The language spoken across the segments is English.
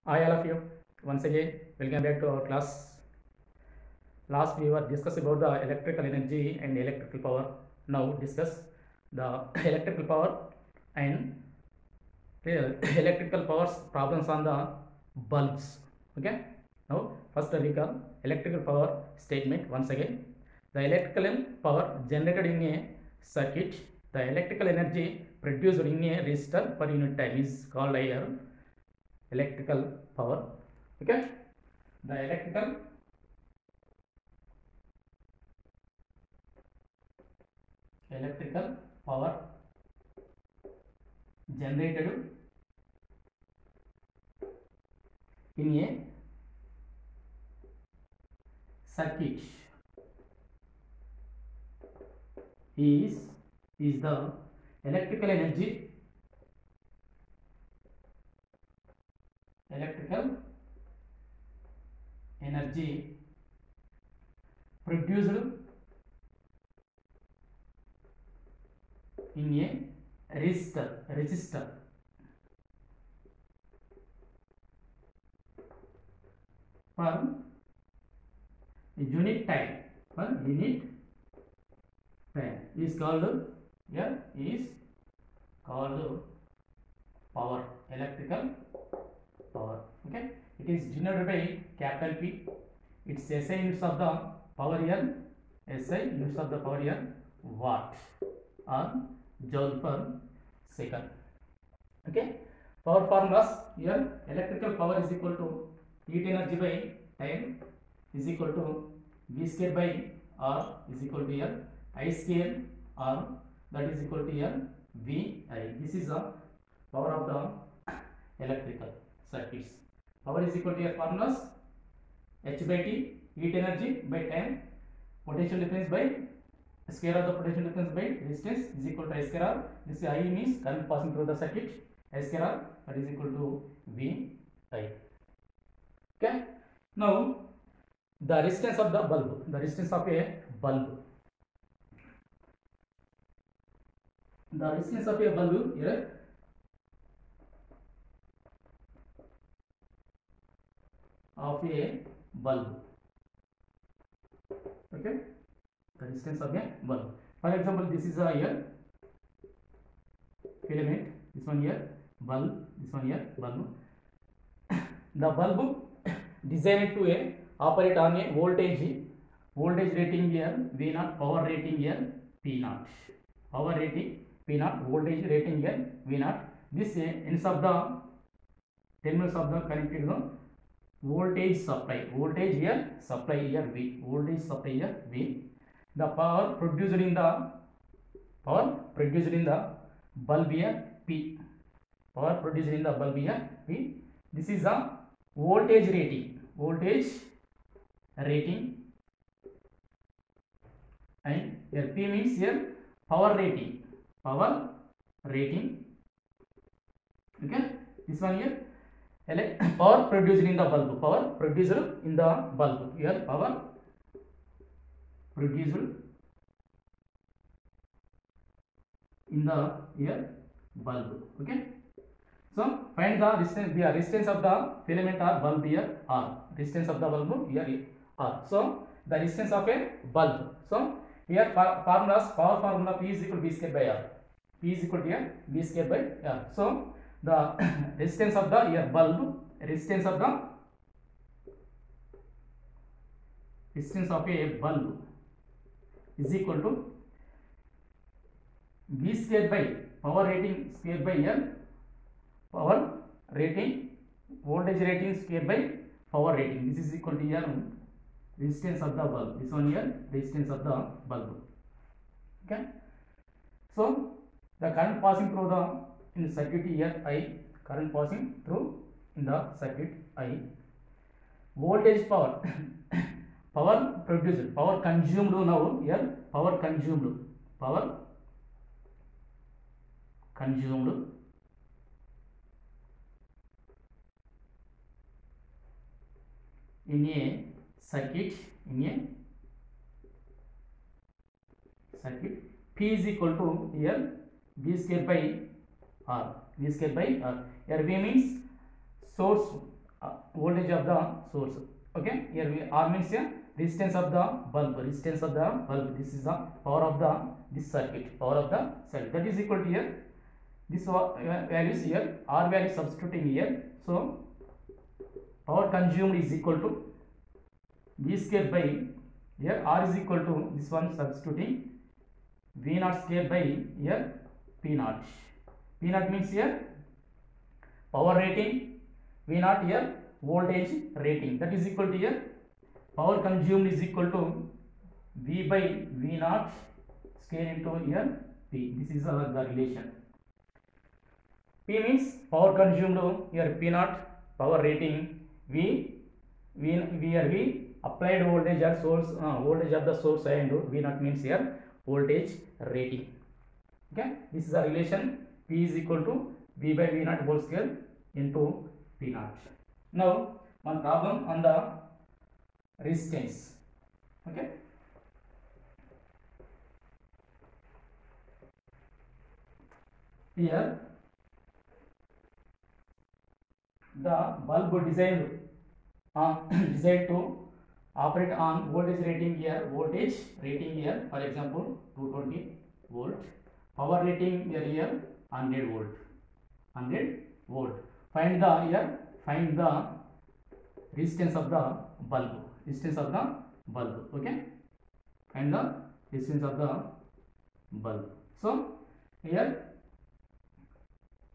Hi all of you. Once again, welcome back to our class. Last we were discussed about the electrical energy and electrical power. Now discuss the electrical power and electrical power's problems on the bulbs. Okay. Now first recall electrical power statement once again. The electrical power generated in a circuit, the electrical energy produced in a resistor per unit time is called here electrical power. Okay. The electrical power generated in a circuit is the electrical energy produced in a resistor per unit time is called power, electrical power. Okay, it is denoted by capital P. Its SI units of the power here, SI units of the power here, watt or joule per second. Okay, power formulas here, electrical power is equal to heat energy by time is equal to V square by R is equal to here I square R, that is equal to here VI. This is the power of the electrical circuits. Power is equal to here formulas H by T, heat energy by time, potential difference by square of the potential difference by resistance is equal to I square R. This I means current passing through the circuit, I square R, that is equal to VI. Okay. Now the resistance of the bulb, the resistance of a bulb, the resistance of a bulb here, of a bulb. Okay, the resistance of a bulb. For example, this is a here filament, this one here bulb, this one here bulb. The bulb designed to operate on a voltage rating here V0, power rating here P0, power rating P0, voltage rating here V0. This ends of the terminals of the connected the voltage supply, voltage here supply here V, voltage supply here V. The power produced in the bulb here P, power produced in the bulb here P. This is a voltage rating, and here P means here power rating, okay. This one here power produced in the bulb, here power produced in the here bulb. Okay, so find the resistance of the filament or bulb here R, resistance of the bulb here R. So the resistance of a bulb, so here formulas, power formula P is equal to V square by R, P is equal to here V square by R. So the resistance of the here bulb, resistance of a bulb is equal to V square by power rating square by L, power rating, voltage rating square by power rating. This is equal to here resistance of the bulb. This one here resistance of the bulb. Okay. So the current passing through in the circuit here I, current passing through in the circuit I. Voltage power power produced, power consumed now here, power consumed in a circuit, P is equal to here V square by R, here V means source voltage of the source. Okay, here we R means here resistance of the bulb, resistance of the bulb. This is the power of the this circuit, power of the circuit. That is equal to here this values here, R value substituting here. So power consumed is equal to V square by here R is equal to this one substituting V naught square by here P naught. P naught means here power rating, V naught here voltage rating. That is equal to here power consumed is equal to V by V naught square into here P. This is the relation. P means power consumed here P naught, power rating V applied voltage at source, voltage of the source and V naught means here voltage rating. Okay, this is the relation. P is equal to V by V naught whole square into P naught. Now one problem on the resistance. Okay, here the bulb designed designed to operate on voltage rating here, voltage rating here, for example 220 volt, power rating here 100 volt, 100 volt. Find the here, find the resistance of the bulb, resistance of the bulb. Okay, find the resistance of the bulb. So here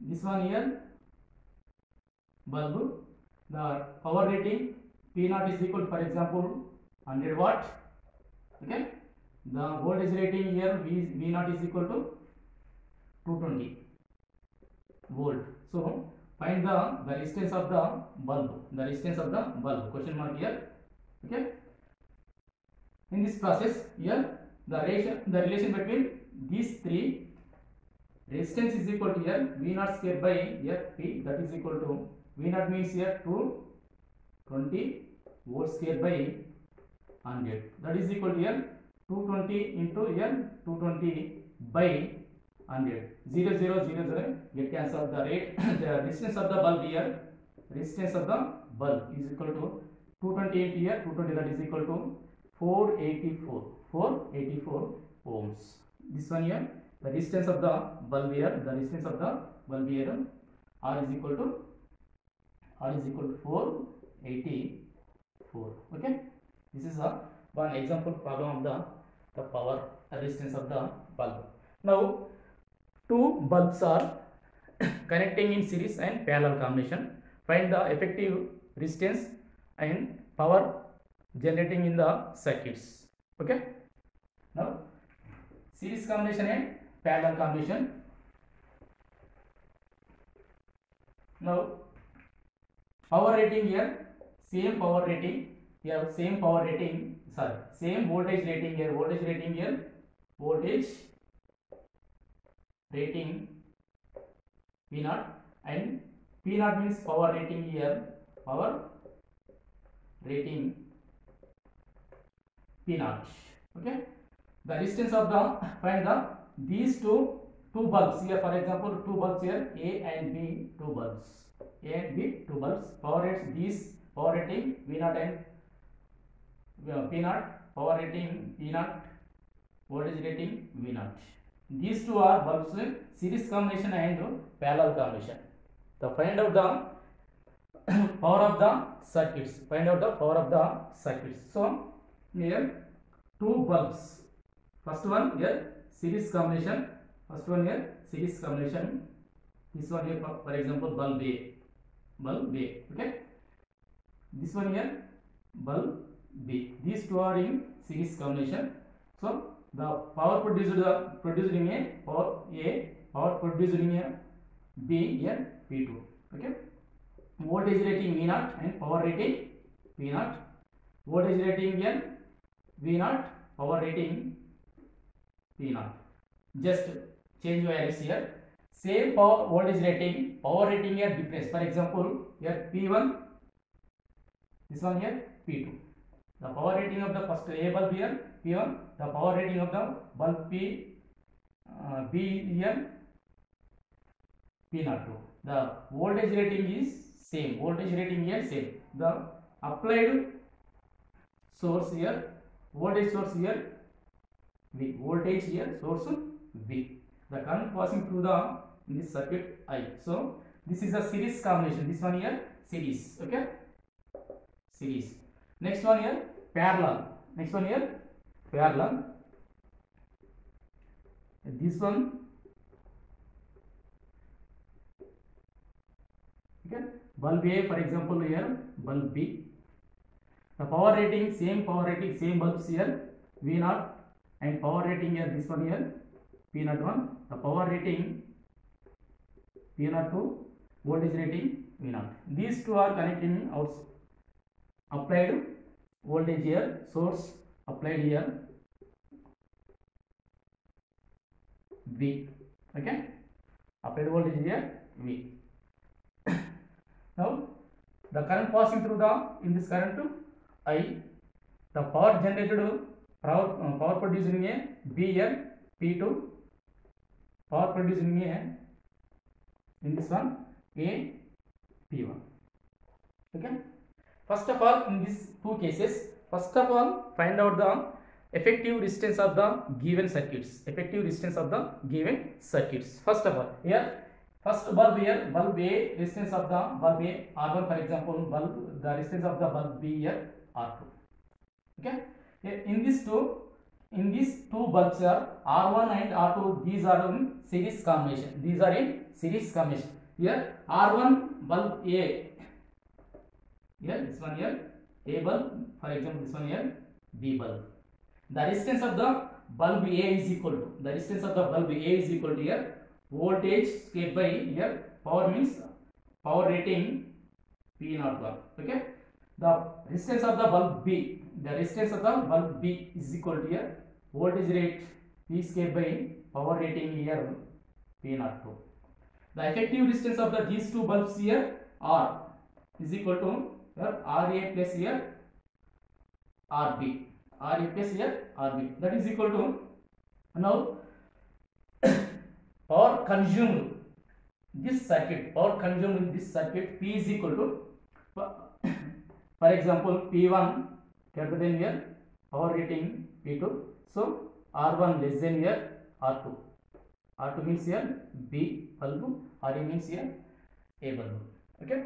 this one here bulb, the power rating P naught is equal, for example 100 watt. Okay, the voltage rating here V naught is equal to 220 volt. So find the resistance of the bulb, the resistance of the bulb, question mark here. Okay, in this process here the relation between these three, resistance is equal to here V naught square by here P, that is equal to V naught means here 220 volt square by 100, that is equal to here 220 into here 220 by 100, 0 0 0 0 get cancelled. The rate the resistance of the bulb here, resistance of the bulb is equal to 220 into here 220, that is equal to 484 ohms. This one here the resistance of the bulb here, the resistance of the bulb here R is equal to 484. Okay, this is one example problem of the power resistance of the bulb. Now two bulbs are connecting in series and parallel combination. Find the effective resistance and power generating in the circuits. Okay, now series combination and parallel combination. Now power rating here, same power rating here, same power rating, sorry, same voltage rating here, voltage rating here, voltage rating P naught, and P naught means power rating here, power rating P naught. Okay, the resistance of the, find the these two bulbs here, for example two bulbs here A and B, two bulbs A and B, two bulbs, power rates, these power rating V naught and P naught, power rating P naught, voltage rating V naught. These two are bulbs series combination and parallel combination. The find out the power of the circuits, find out the power of the circuits. So here two bulbs, first one here series combination, first one here series combination, this one here for example bulb A, okay, this one here bulb B, these two are in series combination. So the power produced in a power A, power produced in a B here P2. Okay, voltage rating V naught and power rating P naught, voltage rating here V naught, power rating P naught. Just change values here, same power voltage rating, power rating here difference, for example here P1, this one here P2. The power rating of the first A bulb here P1, the power rating of the bulb B here P02. The voltage rating is same, voltage rating here same. The applied source here, voltage source here V, voltage here source V. The current passing through the in this circuit I. So this is a series combination. This one here series. Okay, series. Next one here parallel. Next one here parallel. This one. Okay, bulb A for example here bulb B. The power rating same power rating same bulbs here V0 and power rating here this one here P01. The power rating P02, voltage rating V0. These two are connecting out applied voltage here source applied here V. Okay, applied voltage here V. Now the current passing through the in this current I, the power generated power produced in a B here P2, power produced in a in this one A P1. Okay, first of all in these two cases, first of all find out the effective resistance of the given circuits. Effective resistance of the given circuits. First of all here first bulb here bulb A, resistance of the bulb A R1 for example, bulb the resistance of the bulb B here R2. Okay, in these two bulbs are R1 and R2. These are in series combination. These are in series combination. Here R1 bulb A. Here this one here A bulb. For example, this one here B bulb. The resistance of the bulb A is equal to here voltage squared by here power means power rating P01. Okay, the resistance of the bulb B. The resistance of the bulb B is equal to here voltage rate P squared by power rating here P02. The effective resistance of these two bulbs here R is equal to here RA plus here RB. RA plus here RB. That is equal to now power consumed this circuit. Power consumed in this circuit P is equal to for example P1 greater than here power rating P2. So R1 less than here R2. R2 means here B bulb, RA means here A bulb. Okay.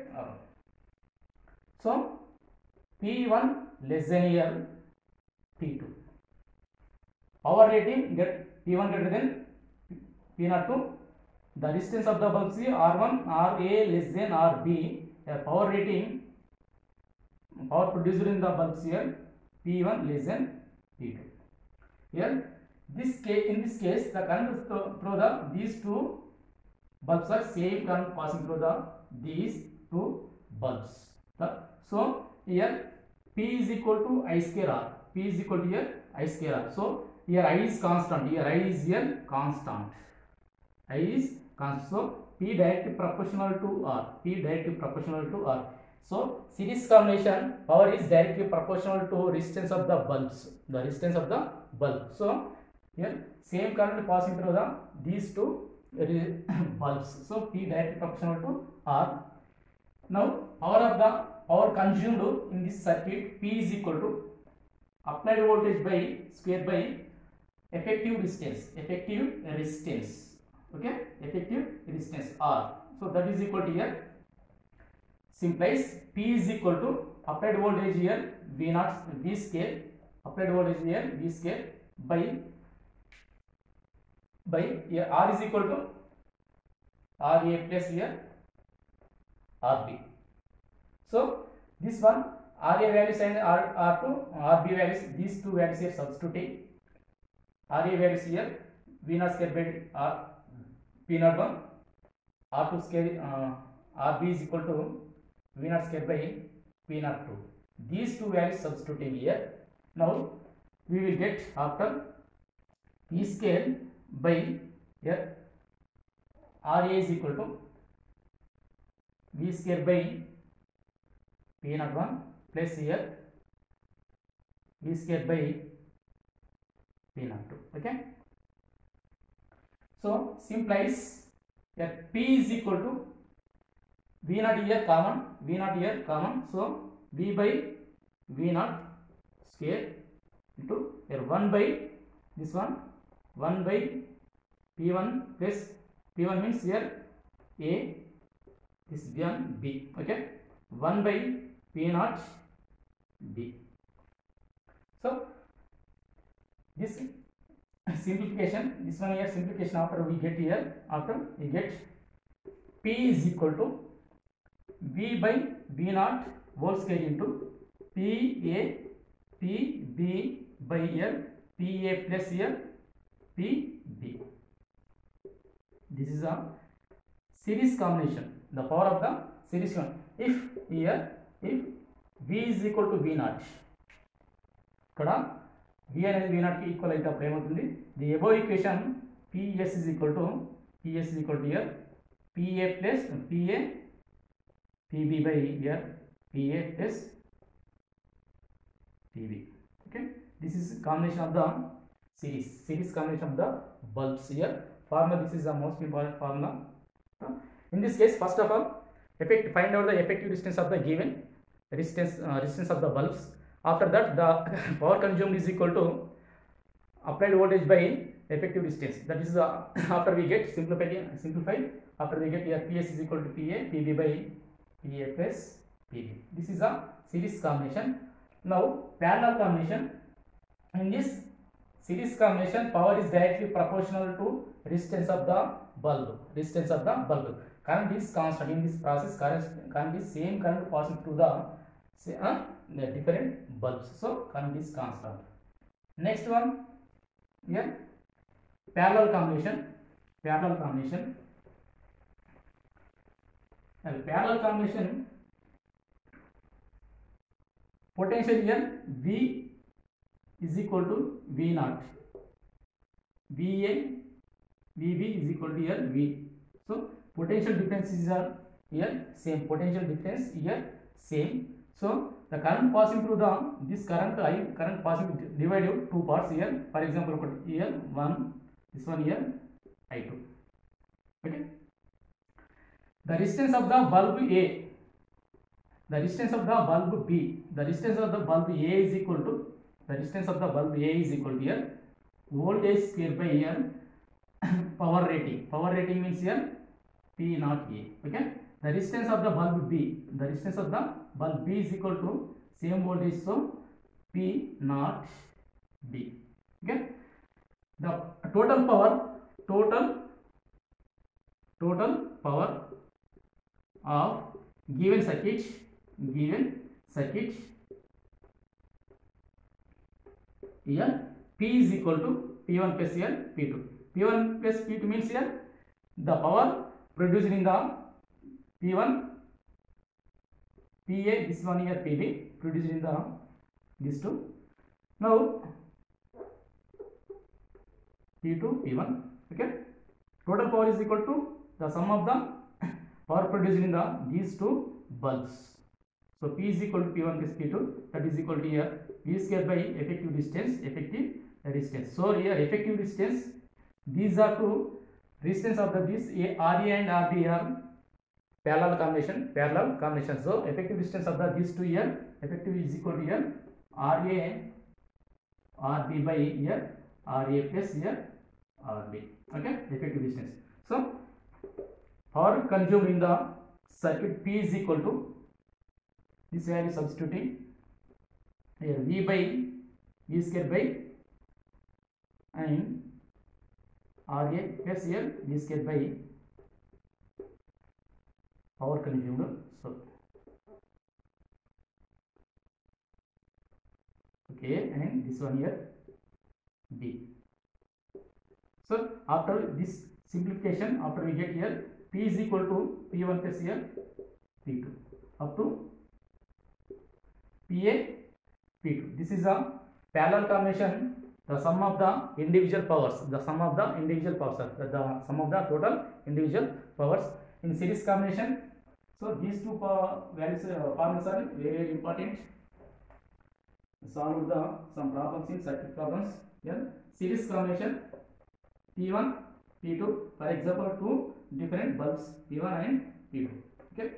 So P1 less than here P2. Power rating get P1 greater than P02. The resistance of the bulbs here R1 RA less than RB. Power rating power produced in the bulbs here P1 less than P2. Here in this case the current through these two bulbs are same current passing through these two bulbs. So here P is equal to I square R. P is equal to here I square R. So here I is constant. Here I is here constant. I is constant. So P directly proportional to R. P directly proportional to R. So series combination power is directly proportional to resistance of the bulbs. The resistance of the bulb. So here same current passing through these two bulbs. So P directly proportional to R. Now power consumed in this circuit P is equal to applied voltage by square by effective resistance. Okay, effective resistance R. So that is equal to here simplifies P is equal to applied voltage here V0 V scale, applied voltage here V scale by here R is equal to RA plus here RB. So this one RA values and R2 RB values, these two values here substituting. RA values here V0 square by R P01, R2 square RB is equal to V0 square by P02. These two values substituting here. Now we will get after P scale by here RA is equal to V square by P01 plus here V square by P02. Okay. So simplies that P is equal to V naught here common, V naught here common, so V by V naught square into here 1 by this one 1 by P1 plus P1 means here A, this one B, okay, 1 by P naught B. So this simplification, this one here simplification after we get here, after we get P is equal to V by V naught whole square into PA PB by here PA plus here PB. This is a series combination, the power of the series one. If here, if V is equal to V naught, ikkada V అనేది V naught కి equal అయితే అప్పుడు ఏమవుతుంది, the above equation PS is equal to here PA plus PA PB by here PA plus PB. Okay, this is combination of the series combination of the bulbs here. Formula, this is the most important formula. In this case, first of all, find out the effective distance of the given resistance of the bulbs. After that, the power consumed is equal to applied voltage by effective distance. That is after we get simplified. After we get here PS is equal to PA PB by PA plus PB. This is a series combination. Now parallel combination. In this series combination, power is directly proportional to resistance of the bulb. Current is constant. In this process, current is same current passing through the different bulbs. So current is constant. Next one here, parallel combination. Parallel combination, potential here V is equal to V naught, VA VB is equal to here V. So potential differences are here same, potential difference here same. So the current passing through this current passing divided two parts here. For example, here one, this one here I2. Okay, the resistance of the bulb A, the resistance of the bulb B, the resistance of the bulb A is equal to, the resistance of the bulb A is equal to here voltage square by here power rating means here P naught A. Okay, the resistance of the bulb B, the resistance of the bulb B is equal to same voltage, so P naught B. Okay, the total power of given circuit here P is equal to P1 plus here P2. P1 plus P2 means here the power produced in the P1 PA, this one here PB, produced in the these two. Now P2 P1. Okay, total power is equal to the sum of the power produced in these two bulbs. So P is equal to P1 plus P2, that is equal to here V square by effective resistance. So here effective resistance, these are two resistance of this RA and RB are parallel combination. So effective resistance of these two here, effective is equal to here RA RB by here RA plus here RB. Okay, effective resistance. So power consumed in the circuit P is equal to, this value substituting here V by V square by and RA plus here V square by power consumed. So okay, and this one here B. So after this simplification, after we get here P is equal to P1 plus here P2 up to PA P2. This is a parallel combination. The sum of the individual powers, the sum of the total individual powers. In series combination, so these two values formulas are very important. Solve some problems in circuit problems. Here series combination P1 P2, for example two different bulbs P1 and P2. Okay,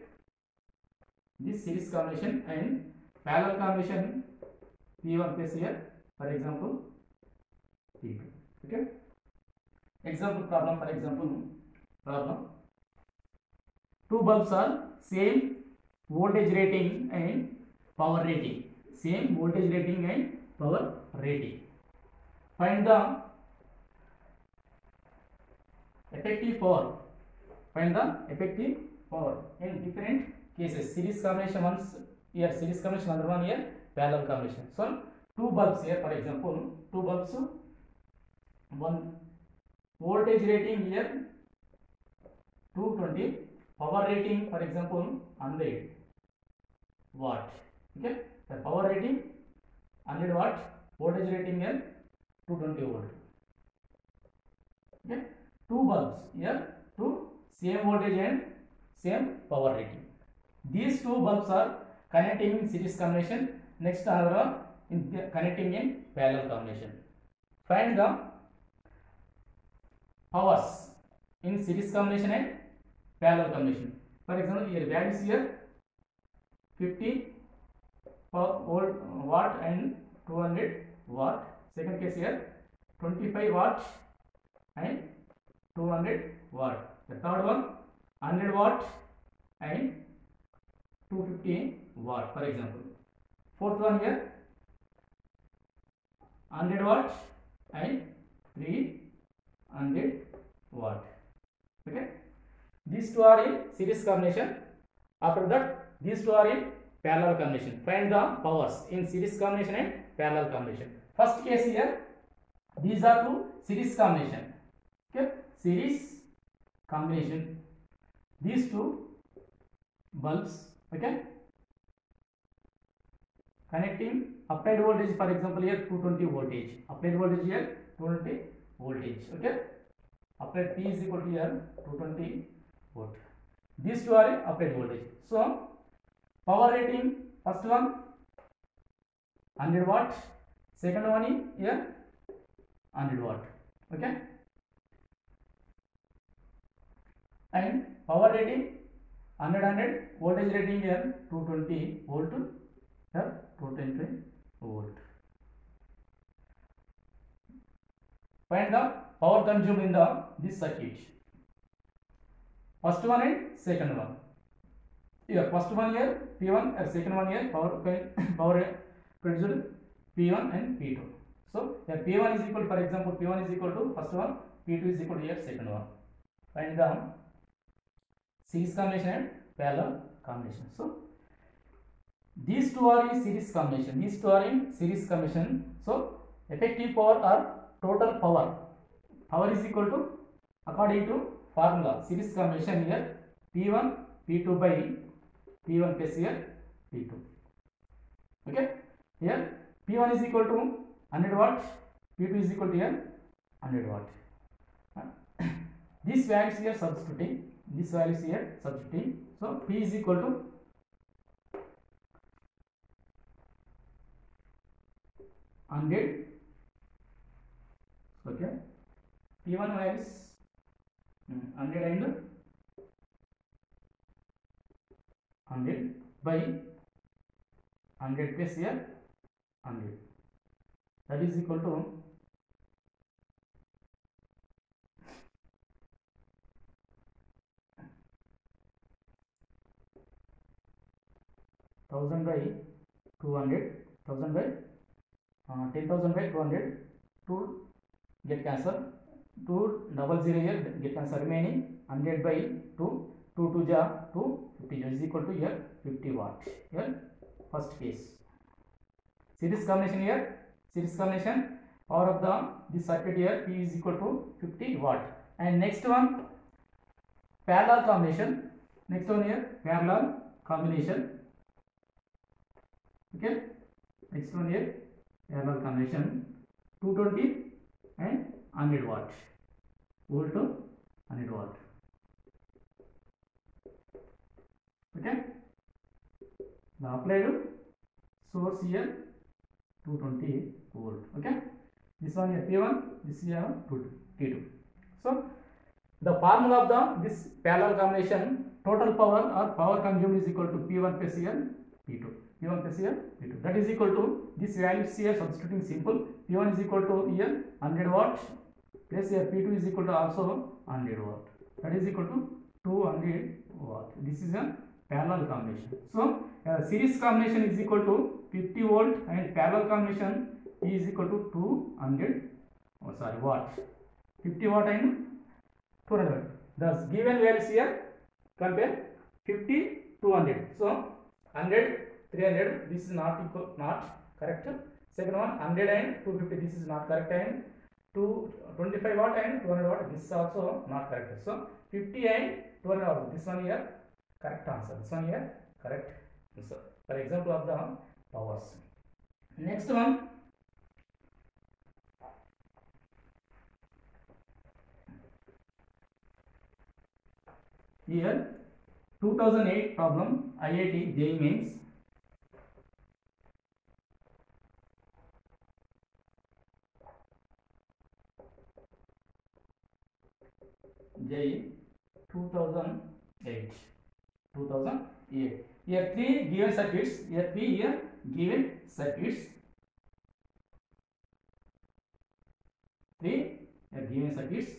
series combination and parallel combination P1 plus here, for example P2. Okay. Example problem, for example problem. Two bulbs are same voltage rating and power rating. Same voltage rating and power rating. Find the effective power. Find the effective power in different cases. Series combination ones here, series combination, another one here, parallel combination. So two bulbs here, for example, two bulbs, one voltage rating here 220, power rating for example 100 watt. Okay, the power rating 100 watt, voltage rating here 220 volt. Okay, two bulbs here, two same voltage and same power rating. These two bulbs are connecting in series combination. Next another one in connecting in parallel combination. Find the powers in series combination and parallel combination. For example, here values here 50 volt watt and 200 watt. Second case here 25 watt and 200 watt. The third one 100 watt and 250 watt, for example. Fourth one here 100 watt and 300 watt. Okay, these two are in series combination. After that, these two are in parallel combination. Find the powers in series combination and parallel combination. First case here, these are two series combination. Okay, series combination. These two bulbs. Okay, connecting applied voltage, for example here 220 voltage. Applied voltage here 220 voltage. Okay, applied P is equal to here 220 volt. These two are applied voltage. So power rating, first one 100 watt, second one is here 100 watt. Okay, and power rating 100, voltage rating here 220 volt, here 220 volt. Find the power consumed in this circuit. First one and second one. Here first one here P1 and second one here power produced P1 and P2. So here P1 is equal, for example P1 is equal to first one, P2 is equal to here second one. Find the series combination and parallel combination. So these two are in series combination. These two are in series combination. So effective power or total power. Power is equal to, according to formula, series combination here P1 P2 by P1 plus here P2. Okay, here P1 is equal to 100 watt, P2 is equal to here 100 watt. These values here substituting, this values here substituting. So P is equal to 100. Okay, P1 values 100 and 100 by 100 plus here 100, that is equal to 1000 by 200, 1000 by 10,000 by 200, 2 get cancel, 200 here get cancel, remaining 100 by 2, 2 to ja 2, 50 is equal to here 50 watt. Here first case. Series combination here, series combination, power of this circuit here P is equal to 50 watt. And next one parallel combination. Next one here parallel combination. Okay, next one here parallel combination 220 and 100 watt, volt to 100 watt. Okay, now applied source here 220 volt. Okay, this one here P1, this here P2. So the formula of this parallel combination total power or power consumed is equal to P1 plus here P2. P1 plus here P2. That is equal to this value here substituting simple. P1 is equal to here 100 watt plus here P2 is equal to also 100 watt. That is equal to 200 watt. This is a parallel combination. So series combination is equal to 50 volt and parallel combination is equal to 200 watt. 50 watt and 200 watt. Thus given values here compare 50 200. So 100 300 this is not equal, not correct. Second one 100 and 250 this is not correct, and 25 watt and 200 watt this is also not correct. So 50 and 200 watt this one here correct answer. This one here correct answer. For example of the powers. Next one, here 2008 problem, IIT JEE Mains. JEE 2008. Here three given circuits. Here three given circuits. Three given circuits.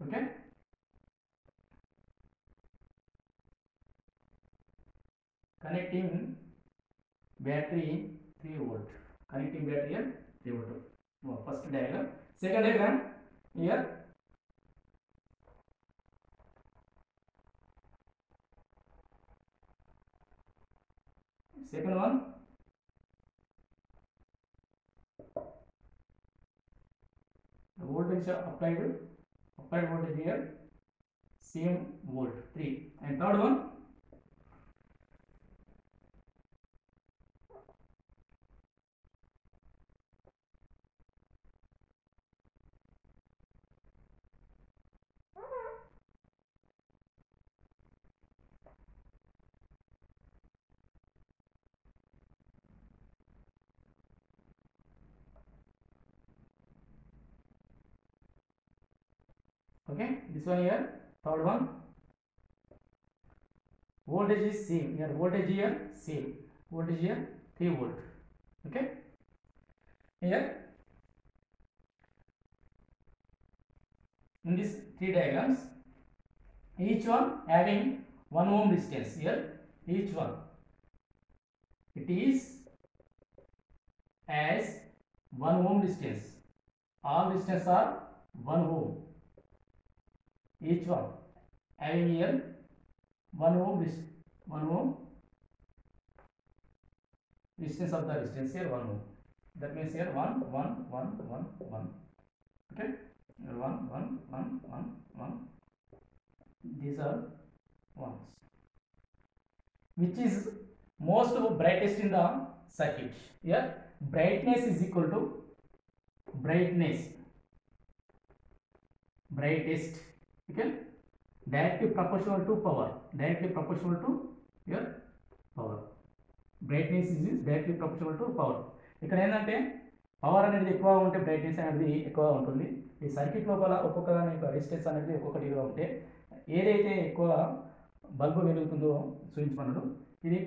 Okay. Connecting battery 3 volt. Connecting battery here 3 volt. First diagram. Second diagram here. Second one. The voltage applied voltage here same volt 3, and third one okay, this one here third one voltage is same here, voltage here same, voltage here 3 volt. Okay, here in these three diagrams each one having 1 ohm resistance. Here each one it is as 1 ohm resistance, all resistance are 1 ohm, each one having here 1 ohm resistance of the resistance here 1 ohm. That means here 1 1 1 1 1. Okay, 1 1 1 1 1. These are ones. Which is most brightest in the circuit? Here brightness is equal to brightest. Okay, directly proportional to power. Directly proportional to your power. Brightness is directly proportional to power. ఇక్కడ ఏంటంటే power అనేది ఎక్కువ ఉంటే brightness అనేది ఎక్కువ ఉంటుంది. ఈ circuit లోపల ఒక్కొక్క దాని యొక్క రెసిస్టెన్స్ అనేది ఒక్కొక్కటిగా ఉంటే ఏదైతే ఎక్కువ బల్బు వెలుగుతుందో చూపించమన్నాడు. ఇది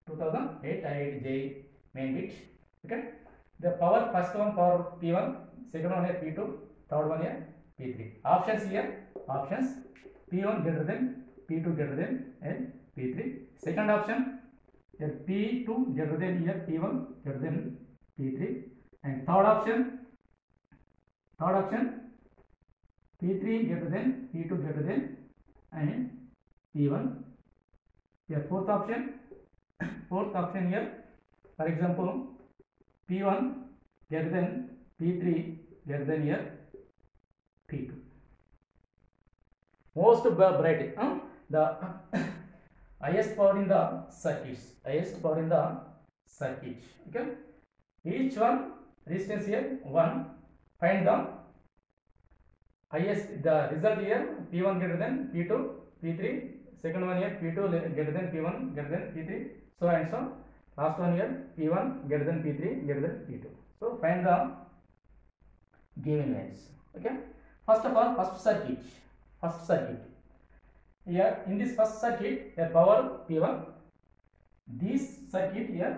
2008 IIT JEE main bit. Okay, the power, first one power P1, second one here P2, third one here P3. Options here, options P1 greater than P2 greater than and P3. Second option here P2 greater than here P1 greater than P3, and third option P3 greater than P2 greater than and P1. Here fourth option here, for example P1 greater than P3 greater than here P2. Most bright the highest power in the circuits, okay, each one resistance here 1. Find the highest, the result here P1 greater than P2, P3, second one here P2 greater than P1 greater than P3, so and so. Last one here P1 greater than P3 greater than P2. So find the given values. Okay, first of all, first circuit. Here in this first circuit, a power P1. This circuit here,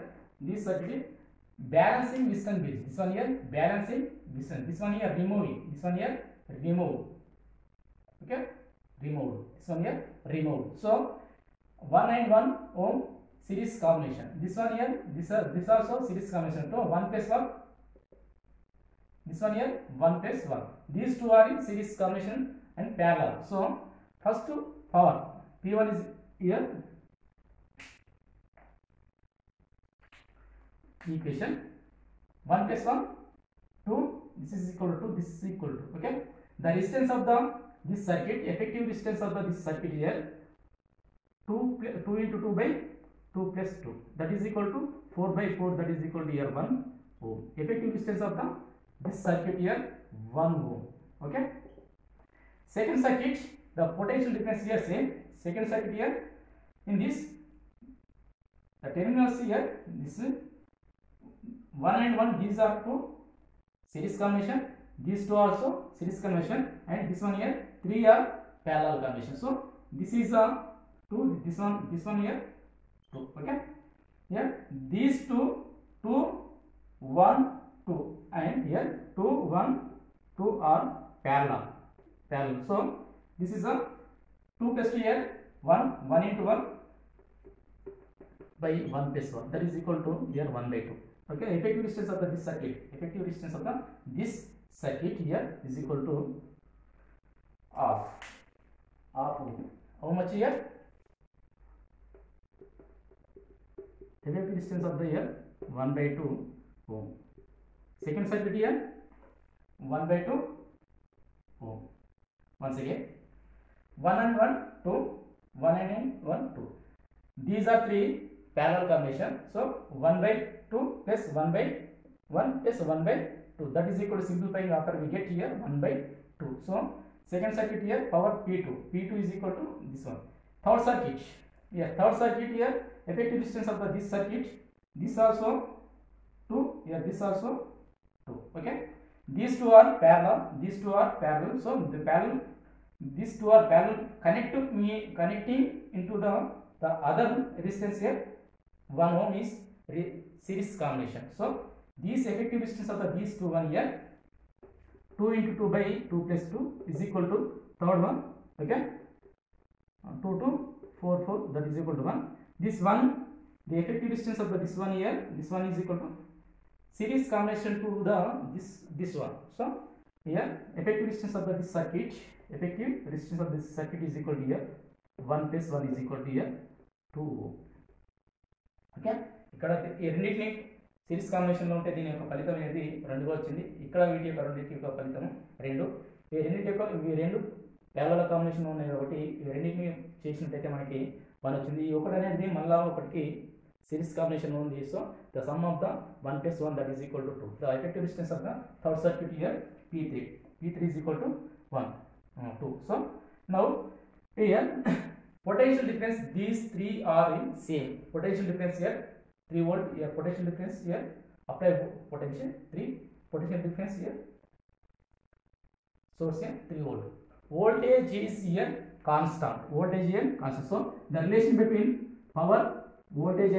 balancing distance bridge. This one here balancing distance. This one here removing. This one here remove. Okay, removed. This one here removed. So 1 and 1 ohm series combination. This one here, this also series combination. So 1 plus 1. This one here 1 plus 1. These two are in series combination and parallel. So first power P1 is here. Equation 1 plus 1 2, this is equal to this is equal to. Okay, the resistance of this circuit, effective resistance of this circuit here 2 into 2 by 2 plus 2, that is equal to 4 by 4, that is equal to here 1 ohm. Effective resistance of this circuit here 1 ohm. Okay, second circuit, the potential difference here same. Second circuit here, in this the terminals here, this 1 and 1, these are two series combination, these two also series combination, and this one here 3 are parallel combination. So this is a 2, this one here 2. Okay, here these two 1 2 and here 2 1 2 are parallel. So this is a 2 plus 2 here 1 into 1 by 1 plus 1, that is equal to here 1 by 2. Okay, effective resistance of this circuit, this circuit here is equal to half ohm. How much here? Effective resistance of the here 1 by 2 ohm. Second circuit here 1 by 2 ohm. Once again 1 and 1 2, 1 and 1 2. These are three parallel combination. So 1 by 2 plus 1 by 1 plus 1 by 2, that is equal to, simplifying after we get here 1 by 2. So second circuit here power P2 is equal to this one. Third circuit here, effective resistance of this circuit, this also 2, here this also 2. Okay, these two are parallel, so these two are parallel, connecting into the other resistance here 1 ohm is series combination. So this effective resistance of these two one here 2 into 2 by 2 plus 2 is equal to third one. Okay, 2 2 4 4, that is equal to 1. This one, the effective resistance of this one here, this one is equal to series combination to this one. So here effective resistance of this circuit, is equal to here 1 plus 1 is equal to here 2 ohm. Okay, ఇక్కడ ఈ రెండింటిని series కాంబినేషన్లో ఉంటే దీని యొక్క ఫలితం అనేది 2గా వచ్చింది. ఇక్కడ వీటి యొక్క రెండింటి యొక్క ఫలితం 2. ఈ రెండు ప్యారలల్ కాంబినేషన్లో ఉన్నాయి కాబట్టి ఈ రెండింటిని చేసినట్లయితే మనకి 1 వచ్చింది. ఈ ఒకటి అనేది మళ్ళా ఒకటికి సిరీస్ కాంబినేషన్లో ఉంది. So the sum of the 1 plus 1, that is equal to 2. The effective resistance of the third circuit here P3 is equal to 2. So now here potential difference, these three are in same. Potential difference here 3 volt, here potential difference here, apply potential 3, potential difference here, source here 3 volt. Voltage is here constant, so the relation between power, voltage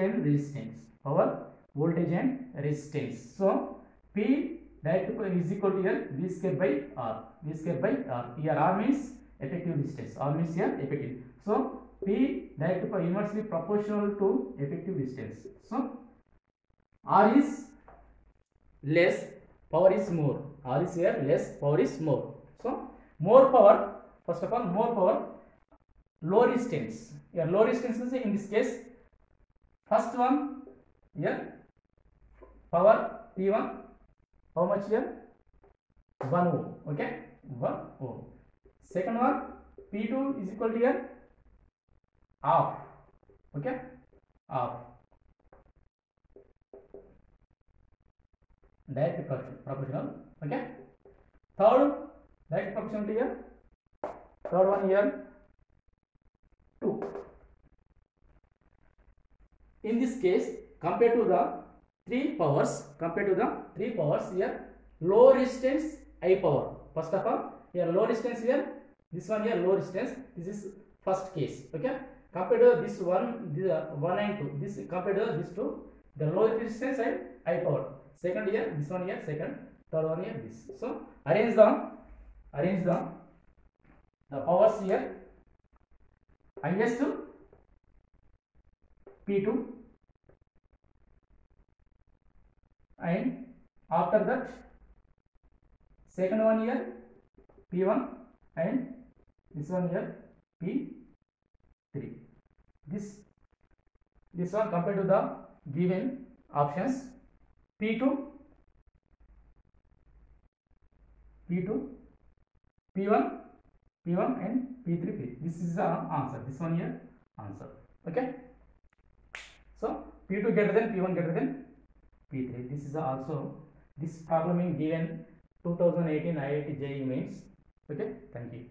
and resistance, so P direct is equal to here V square by R. Here R means effective resistance, here effective. So P direct inversely proportional to effective resistance. So R is less, power is more. R is here less, power is more. So more power, first of all more power, low resistance. Here low resistance is in this case first one here power P1, how much here 1 ohm. Okay, 1 ohm. Second one P2 is equal to here half. Okay, half, direct proportional. Okay, third direct proportional to here, third one here 2. In this case, compared to the 3 powers, here low resistance, high power. First of all, here low resistance here, this one here low resistance. This is first case. Okay. Compared to this one, the 1 and 2. This compared to this two, the low resistance and high power. Second here, this one here, second, third one here, this. So arrange the powers here. Highest P2, and after that second one here P1, and this one here P3. This one compared to the given options, P2, P1 and P3. This is the answer. This one here answer. Okay. So P2 greater than P1 greater than P3. This is also this problem in given 2018 IIT JEE Mains. Okay. Thank you.